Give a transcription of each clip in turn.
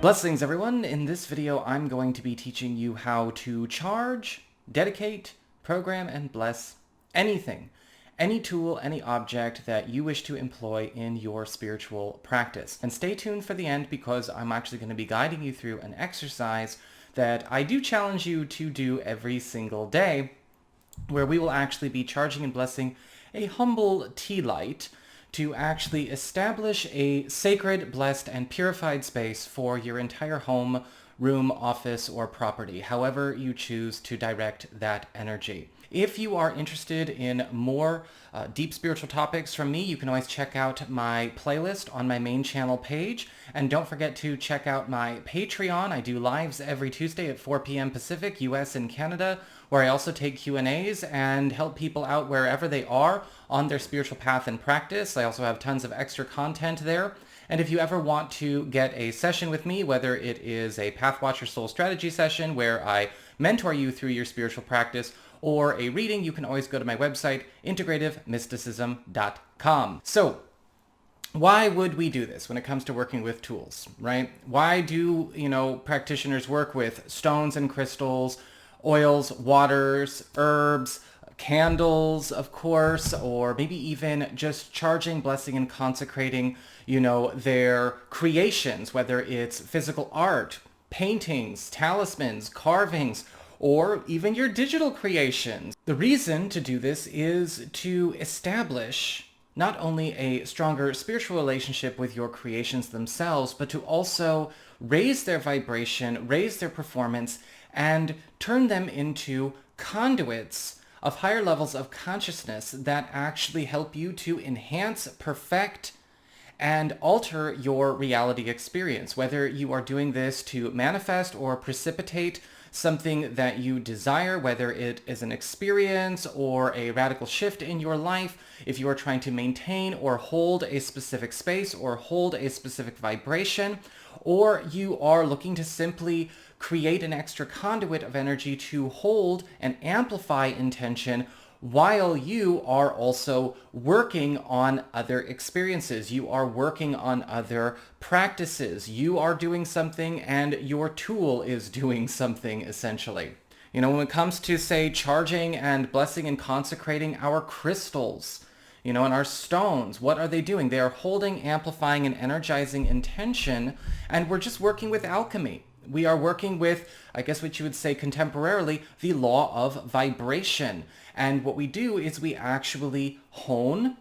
Blessings everyone! In this video I'm going to be teaching you how to charge, dedicate, program, and bless anything. Any tool, any object that you wish to employ in your spiritual practice. And stay tuned for the end because I'm actually going to be guiding you through an exercise that I do challenge you to do every single day, where we will actually be charging and blessing a humble tea light to actually establish a sacred, blessed, and purified space for your entire home, room, office, or property, however you choose to direct that energy. If you are interested in more deep spiritual topics from me, you can always check out my playlist on my main channel page. And don't forget to check out my Patreon. I do lives every Tuesday at 4 p.m. Pacific, US and Canada, where I also take Q&As and help people out wherever they are on their spiritual path and practice. I also have tons of extra content there. And if you ever want to get a session with me, whether it is a Pathwatcher Soul Strategy session where I mentor you through your spiritual practice, or a reading, you can always go to my website, integrativemysticism.com. So, why would we do this when it comes to working with tools, right? Why do, practitioners work with stones and crystals, oils, waters, herbs, candles, of course, or maybe even just charging, blessing, and consecrating, their creations, whether it's physical art, paintings, talismans, carvings, or even your digital creations. The reason to do this is to establish not only a stronger spiritual relationship with your creations themselves, but to also raise their vibration, raise their performance, and turn them into conduits of higher levels of consciousness that actually help you to enhance, perfect, and alter your reality experience. Whether you are doing this to manifest or precipitate something that you desire, whether it is an experience or a radical shift in your life, if you are trying to maintain or hold a specific space or hold a specific vibration, or you are looking to simply create an extra conduit of energy to hold and amplify intention while you are also working on other experiences, you are working on other practices, you are doing something and your tool is doing something essentially. When it comes to, say, charging and blessing and consecrating our crystals, and our stones, what are they doing? They are holding, amplifying, and energizing intention, and we're just working with alchemy. We are working with, I guess what you would say contemporarily, the law of vibration. And what we do is we actually hone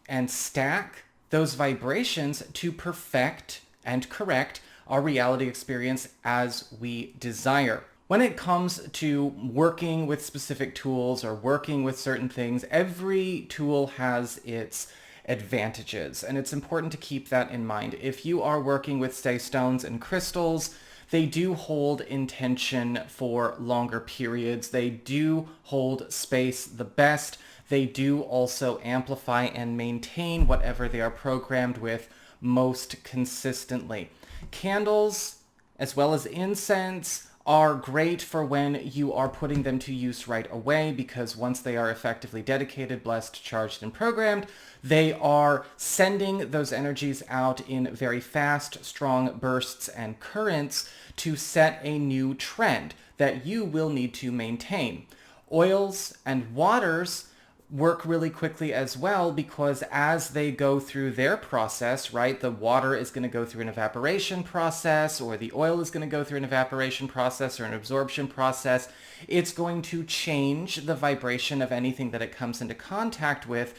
and stack those vibrations to perfect and correct our reality experience as we desire. When it comes to working with specific tools or working with certain things, every tool has its advantages, and it's important to keep that in mind. If you are working with, say, stones and crystals, they do hold intention for longer periods. They do hold space the best. They do also amplify and maintain whatever they are programmed with most consistently. Candles, as well as incense, are great for when you are putting them to use right away, because once they are effectively dedicated, blessed, charged, and programmed, they are sending those energies out in very fast, strong bursts and currents to set a new trend that you will need to maintain. Oils and waters work really quickly as well, because as they go through their process, right, the water is going to go through an evaporation process, or the oil is going to go through an evaporation process or an absorption process. It's going to change the vibration of anything that it comes into contact with,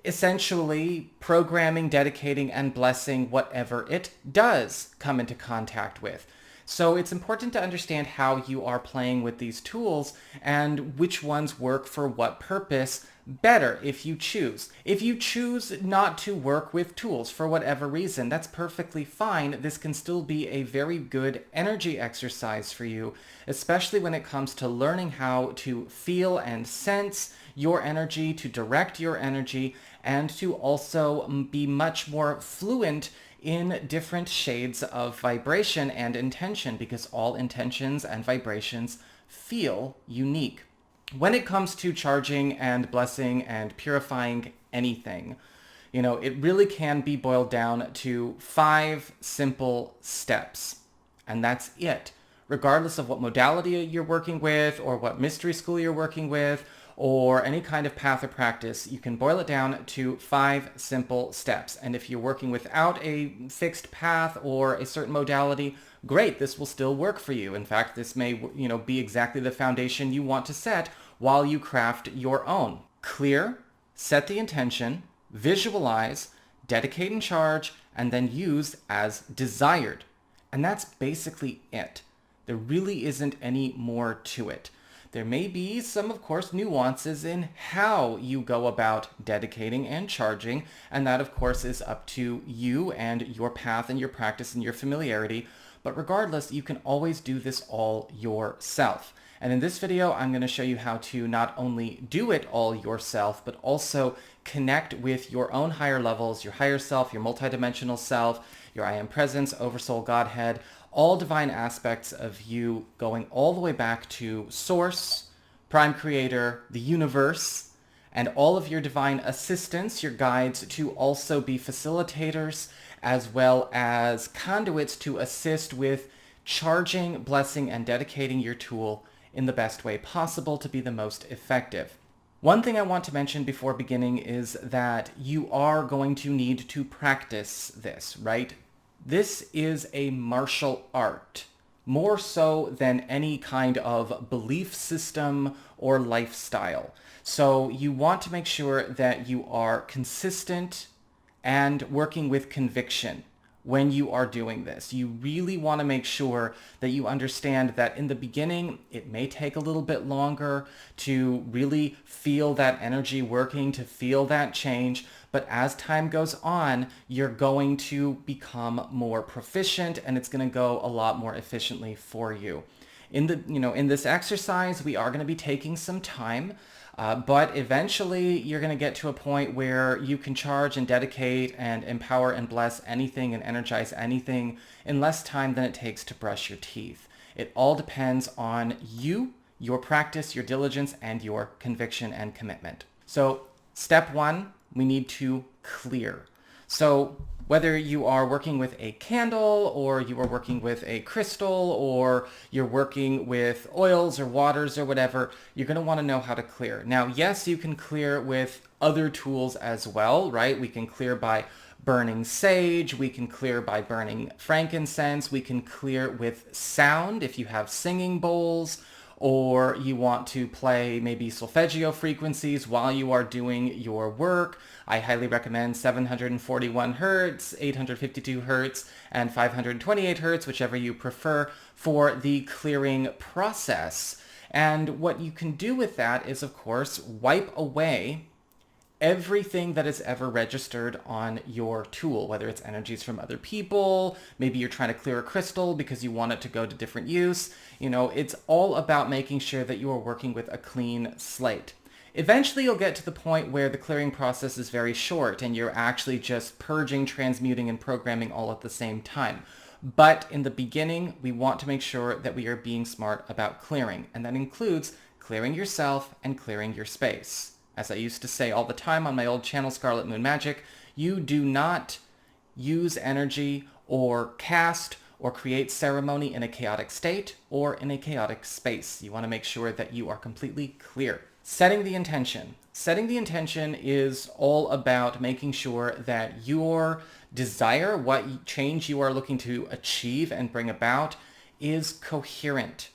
essentially programming, dedicating, and blessing whatever it does come into contact with. So it's important to understand how you are playing with these tools and which ones work for what purpose better if you choose. If you choose not to work with tools for whatever reason, that's perfectly fine. This can still be a very good energy exercise for you, especially when it comes to learning how to feel and sense your energy, to direct your energy, and to also be much more fluent in different shades of vibration and intention, because all intentions and vibrations feel unique. When it comes to charging and blessing and purifying anything, it really can be boiled down to 5 simple steps. And that's it. Regardless of what modality you're working with or what mystery school you're working with or any kind of path or practice, you can boil it down to 5 simple steps. And if you're working without a fixed path or a certain modality, great, this will still work for you. In fact, this may, be exactly the foundation you want to set while you craft your own. Clear, set the intention, visualize, dedicate and charge, and then use as desired. And that's basically it. There really isn't any more to it. There may be some, of course, nuances in how you go about dedicating and charging, and that, of course, is up to you and your path and your practice and your familiarity. But regardless, you can always do this all yourself. And in this video, I'm going to show you how to not only do it all yourself, but also connect with your own higher levels, your higher self, your multidimensional self, your I Am Presence, Oversoul, Godhead, all divine aspects of you going all the way back to Source, Prime Creator, the universe, and all of your divine assistants, your guides, to also be facilitators as well as conduits to assist with charging, blessing, and dedicating your tool in the best way possible to be the most effective. One thing I want to mention before beginning is that you are going to need to practice this, right? This is a martial art, more so than any kind of belief system or lifestyle. So you want to make sure that you are consistent and working with conviction when you are doing this. You really want to make sure that you understand that in the beginning, it may take a little bit longer to really feel that energy working, to feel that change. But as time goes on, you're going to become more proficient and it's going to go a lot more efficiently for you. In this exercise, we are going to be taking some time. But eventually you're going to get to a point where you can charge and dedicate and empower and bless anything and energize anything in less time than it takes to brush your teeth. It all depends on you, your practice, your diligence, and your conviction and commitment. So step 1, we need to clear. So whether you are working with a candle or you are working with a crystal or you're working with oils or waters or whatever, you're going to want to know how to clear. Now, yes, you can clear with other tools as well, right? We can clear by burning sage. We can clear by burning frankincense. We can clear with sound if you have singing bowls, or you want to play maybe solfeggio frequencies while you are doing your work. I highly recommend 741 hertz, 852 hertz, and 528 hertz, whichever you prefer, for the clearing process. And what you can do with that is, of course, wipe away everything that is ever registered on your tool, whether it's energies from other people, maybe you're trying to clear a crystal because you want it to go to different use. It's all about making sure that you are working with a clean slate. Eventually you'll get to the point where the clearing process is very short and you're actually just purging, transmuting, and programming all at the same time. But in the beginning, we want to make sure that we are being smart about clearing, and that includes clearing yourself and clearing your space. As I used to say all the time on my old channel, Scarlet Moon Magic, you do not use energy or cast or create ceremony in a chaotic state or in a chaotic space. You want to make sure that you are completely clear. Setting the intention. Setting the intention is all about making sure that your desire, what change you are looking to achieve and bring about, is coherent.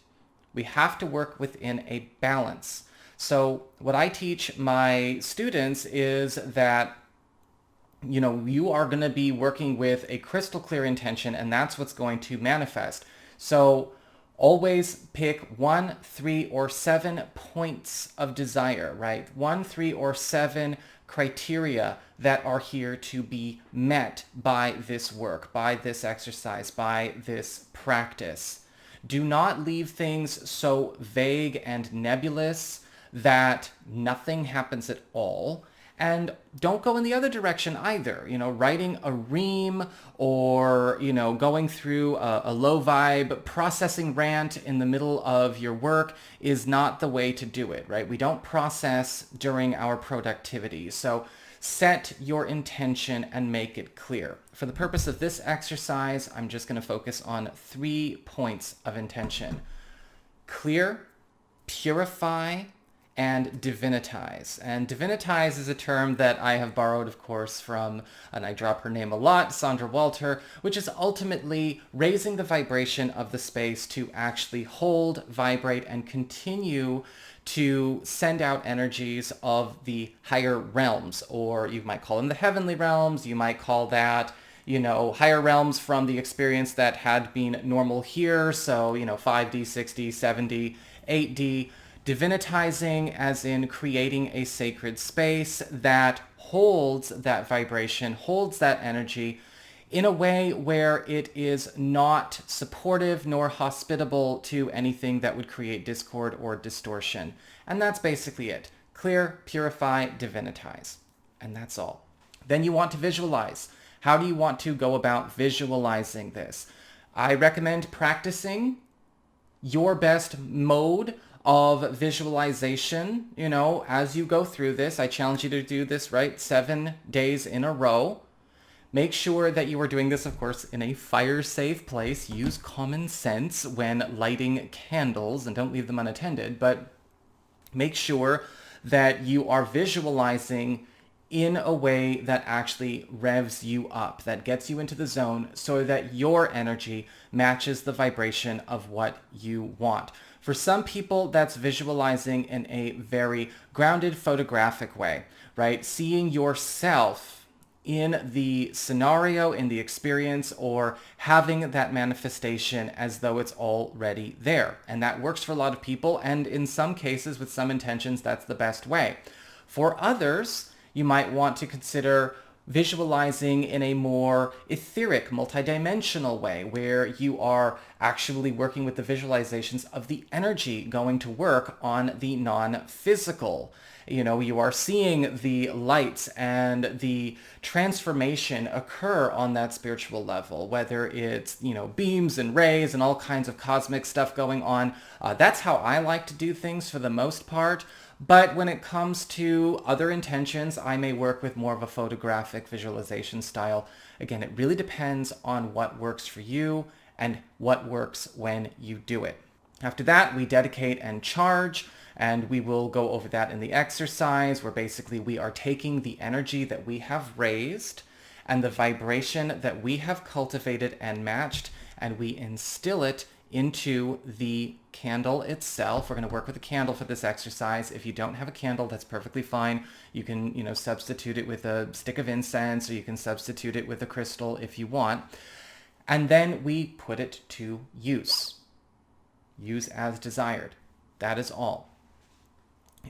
We have to work within a balance. So what I teach my students is that, you are going to be working with a crystal clear intention, and that's what's going to manifest. So always pick 1, 3, or 7 points of desire, right? 1, 3, or 7 criteria that are here to be met by this work, by this exercise, by this practice. Do not leave things so vague and nebulous that nothing happens at all. And don't go in the other direction either. Writing a ream or, going through a low vibe processing rant in the middle of your work is not the way to do it, right? We don't process during our productivity. So set your intention and make it clear. For the purpose of this exercise, I'm just going to focus on 3 points of intention: clear, purify, and divinitize. And divinitize is a term that I have borrowed, of course, from, and I drop her name a lot, Sandra Walter, which is ultimately raising the vibration of the space to actually hold, vibrate, and continue to send out energies of the higher realms, or you might call them the heavenly realms. You might call that, higher realms from the experience that had been normal here. So, 5D, 6D, 7D, 8D. Divinitizing as in creating a sacred space that holds that vibration, holds that energy in a way where it is not supportive nor hospitable to anything that would create discord or distortion. And that's basically it. Clear, purify, divinitize. And that's all. Then you want to visualize. How do you want to go about visualizing this? I recommend practicing your best mode of visualization, as you go through this. I challenge you to do this, 7 days in a row. Make sure that you are doing this, of course, in a fire-safe place. Use common sense when lighting candles and don't leave them unattended, but make sure that you are visualizing in a way that actually revs you up, that gets you into the zone so that your energy matches the vibration of what you want. For some people, that's visualizing in a very grounded, photographic way, right? Seeing yourself in the scenario, in the experience, or having that manifestation as though it's already there. And that works for a lot of people, and in some cases, with some intentions, that's the best way. For others, you might want to consider visualizing in a more etheric, multidimensional way, where you are actually working with the visualizations of the energy going to work on the non-physical. You are seeing the lights and the transformation occur on that spiritual level, whether it's, beams and rays and all kinds of cosmic stuff going on. That's how I like to do things for the most part. But when it comes to other intentions, I may work with more of a photographic visualization style. Again, it really depends on what works for you and what works when you do it. After that, we dedicate and charge, and we will go over that in the exercise, where basically we are taking the energy that we have raised and the vibration that we have cultivated and matched, and we instill it into the candle itself. We're going to work with a candle for this exercise. If you don't have a candle, that's perfectly fine. You can, substitute it with a stick of incense, or you can substitute it with a crystal if you want. And then we put it to use. Use as desired. That is all.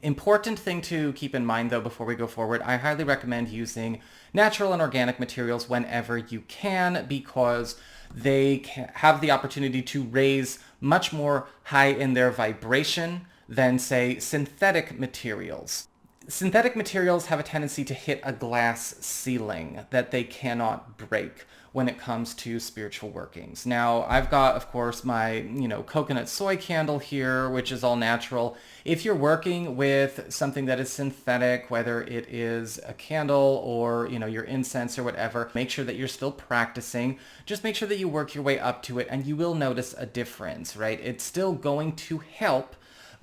Important thing to keep in mind, though, before we go forward, I highly recommend using natural and organic materials whenever you can, because they have the opportunity to raise much more high in their vibration than, say, synthetic materials. Synthetic materials have a tendency to hit a glass ceiling that they cannot break when it comes to spiritual workings. Now, I've got, of course, my, coconut soy candle here, which is all natural. If you're working with something that is synthetic, whether it is a candle or, your incense or whatever, make sure that you're still practicing. Just make sure that you work your way up to it, and you will notice a difference, right? It's still going to help,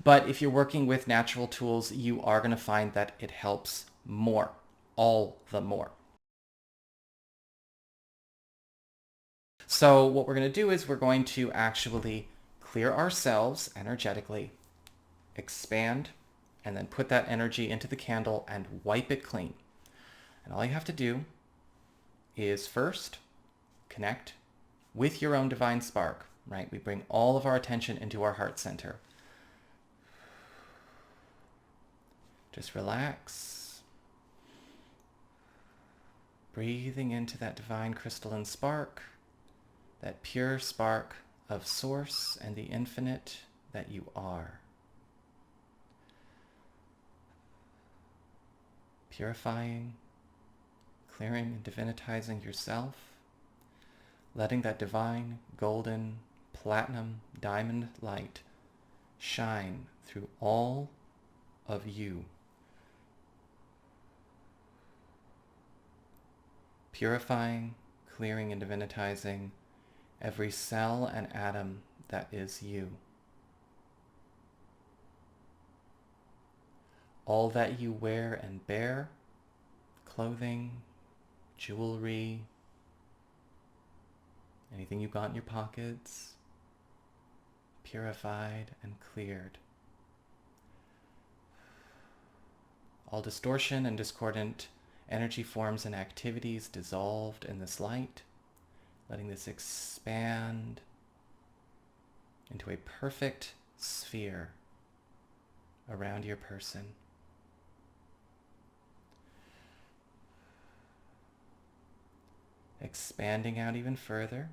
but if you're working with natural tools, you are going to find that it helps more, all the more. So what we're going to do is we're going to actually clear ourselves energetically, expand, and then put that energy into the candle and wipe it clean. And all you have to do is first connect with your own divine spark, right? We bring all of our attention into our heart center. Just relax. Breathing into that divine crystalline spark, that pure spark of source and the infinite that you are. Purifying, clearing and divinitizing yourself, letting that divine, golden, platinum, diamond light shine through all of you. purifying, clearing, and divinitizing every cell and atom that is you. All that you wear and bear, clothing, jewelry, anything you got in your pockets, purified and cleared. All distortion and discordant energy forms and activities dissolved in this light, letting this expand into a perfect sphere around your person. Expanding out even further,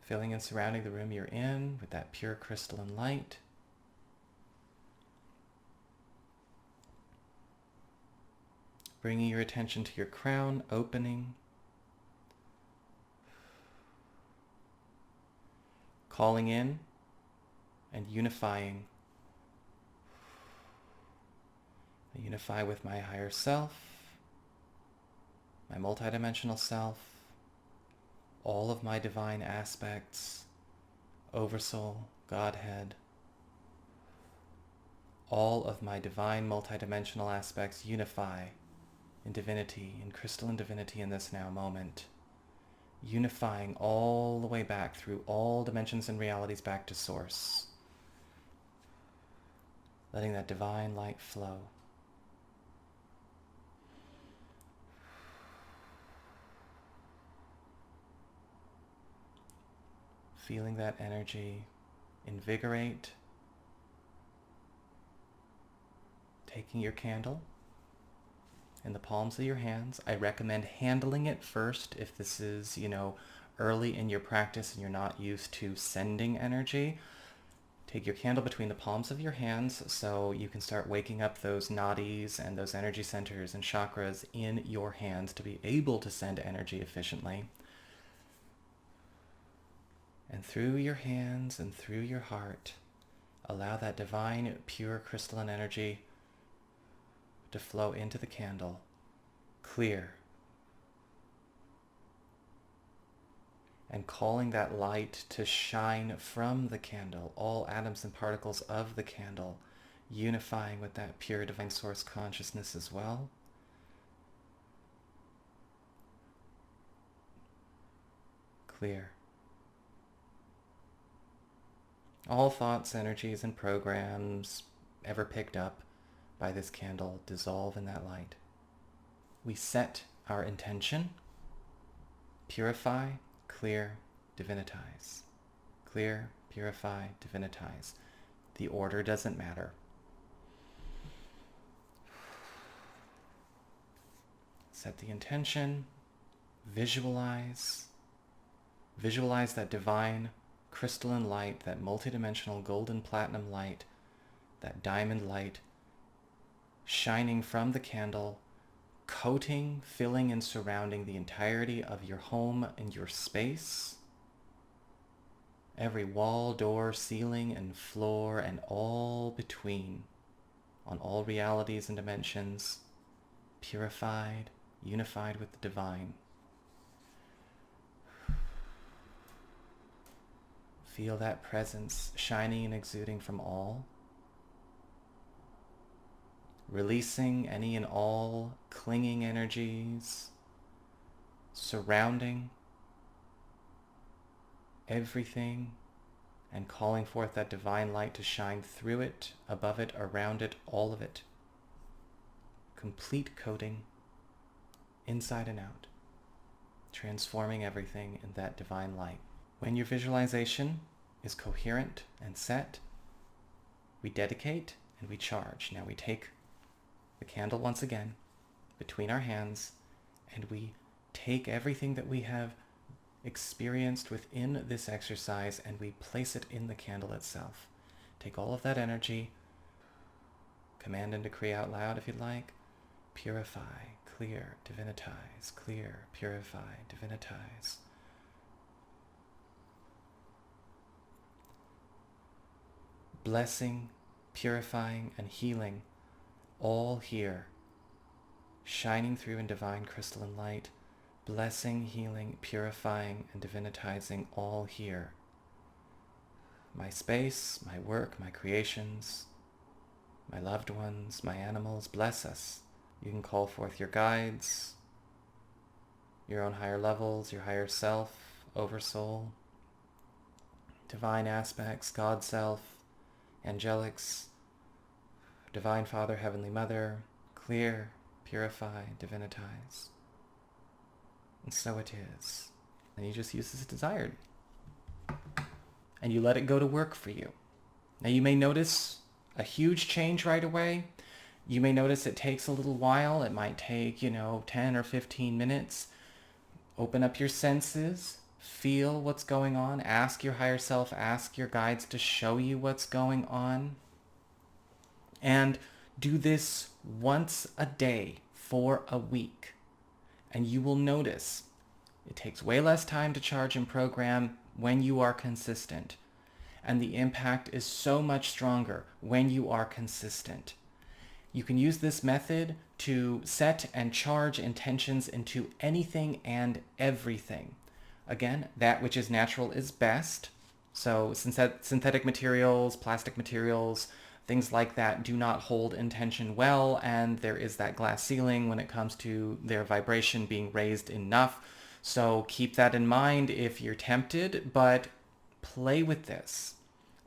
filling and surrounding the room you're in with that pure crystalline light. Bringing your attention to your crown, opening. Calling in and unifying. I unify with my higher self, my multidimensional self, all of my divine aspects, Oversoul, Godhead, all of my divine multidimensional aspects unify in divinity, in crystalline divinity in this now moment, unifying all the way back through all dimensions and realities back to source, letting that divine light flow. Feeling that energy invigorate, taking your candle in the palms of your hands. I recommend handling it first if this is, early in your practice and you're not used to sending energy. Take your candle between the palms of your hands so you can start waking up those nadis and those energy centers and chakras in your hands to be able to send energy efficiently. And through your hands and through your heart, allow that divine, pure crystalline energy to flow into the candle, clear. And calling that light to shine from the candle, all atoms and particles of the candle, unifying with that pure divine source consciousness as well. Clear. All thoughts, energies, and programs ever picked up by this candle dissolve in that light. We set our intention, purify, clear, divinitize. Clear, purify, divinitize. The order doesn't matter. Set the intention, visualize that divine crystalline light, that multidimensional golden platinum light, that diamond light, shining from the candle, coating, filling, and surrounding the entirety of your home and your space. Every wall, door, ceiling, and floor, and all between, on all realities and dimensions, purified, unified with the divine. Feel that presence shining and exuding from all. Releasing any and all clinging energies, surrounding everything, and calling forth that divine light to shine through it, above it, around it, all of it. Complete coating, inside and out, transforming everything in that divine light. When your visualization is coherent and set, we dedicate and we charge. Now we take the candle once again between our hands and we take everything that we have experienced within this exercise and we place it in the candle itself. Take all of that energy, command and decree out loud if you'd like. Purify, clear, divinitize, clear, purify, divinitize. Blessing, purifying, and healing, all here, shining through in divine crystalline light, blessing, healing, purifying, and divinitizing all here. My space, my work, my creations, my loved ones, my animals, bless us. You can call forth your guides, your own higher levels, your higher self, oversoul, divine aspects, God self, angelics, divine Father, Heavenly Mother, clear, purify, divinitize. And so it is. And you just use this as desired. And you let it go to work for you. Now you may notice a huge change right away. You may notice it takes a little while. It might take, 10 or 15 minutes. Open up your senses. Feel what's going on. Ask your higher self, ask your guides to show you what's going on. And do this once a day for a week. And you will notice it takes way less time to charge and program when you are consistent. And the impact is so much stronger when you are consistent. You can use this method to set and charge intentions into anything and everything. Again, that which is natural is best. So synthetic materials, plastic materials, things like that do not hold intention well, and there is that glass ceiling when it comes to their vibration being raised enough. So keep that in mind if you're tempted, but play with this.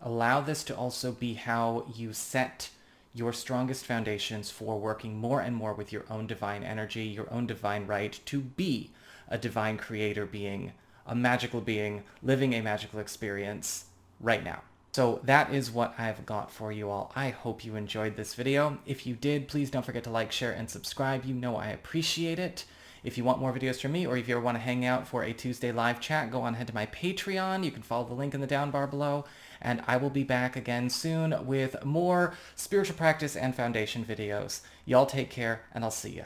Allow this to also be how you set your strongest foundations for working more and more with your own divine energy, your own divine right to be a divine creator being, a magical being, living a magical experience right now. So that is what I've got for you all. I hope you enjoyed this video. If you did, please don't forget to like, share, and subscribe. You know I appreciate it. If you want more videos from me, or if you ever want to hang out for a Tuesday live chat, go on ahead to my Patreon. You can follow the link in the down bar below. And I will be back again soon with more spiritual practice and foundation videos. Y'all take care, and I'll see ya.